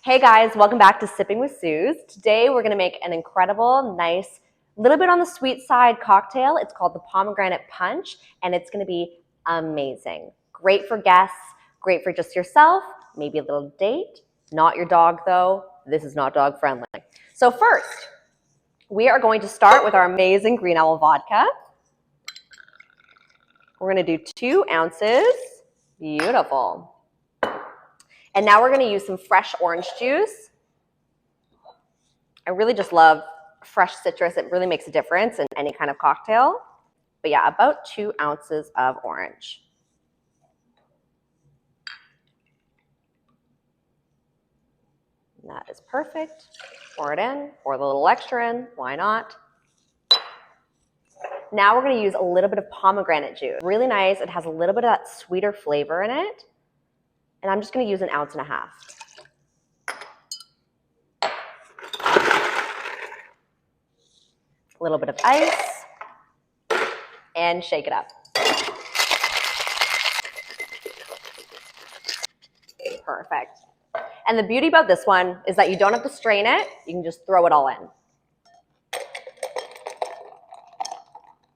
Hey guys, welcome back to Sipping with Suze. Today we're gonna make an incredible, nice, little bit on the sweet side cocktail. It's called the Pomegranate Punch, and it's gonna be amazing. Great for guests, great for just yourself, maybe a little date. Not your dog though, this is not dog friendly. So first, we are going to start with our amazing Green Owl Vodka. We're gonna do 2 ounces, beautiful. And now we're going to use some fresh orange juice. I really just love fresh citrus. It really makes a difference in any kind of cocktail. But yeah, about 2 ounces of orange. And that is perfect. Pour it in, pour the little extra in, why not? Now we're going to use a little bit of pomegranate juice. Really nice. It has a little bit of that sweeter flavor in it. And I'm just going to use 1.5 ounces. A little bit of ice, and shake it up. Perfect. And the beauty about this one is that you don't have to strain it. You can just throw it all in.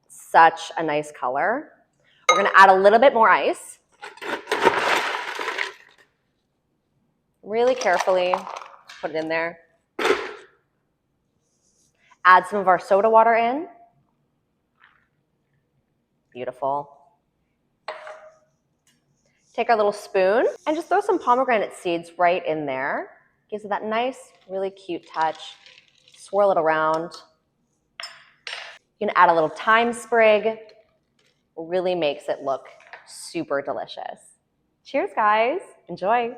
Such a nice color. We're going to add a little bit more ice. Really carefully put it in there. Add some of our soda water in. Beautiful. Take our little spoon and just throw some pomegranate seeds right in there. Gives it that nice, really cute touch. Swirl it around. You can add a little thyme sprig. Really makes it look super delicious. Cheers, guys. Enjoy.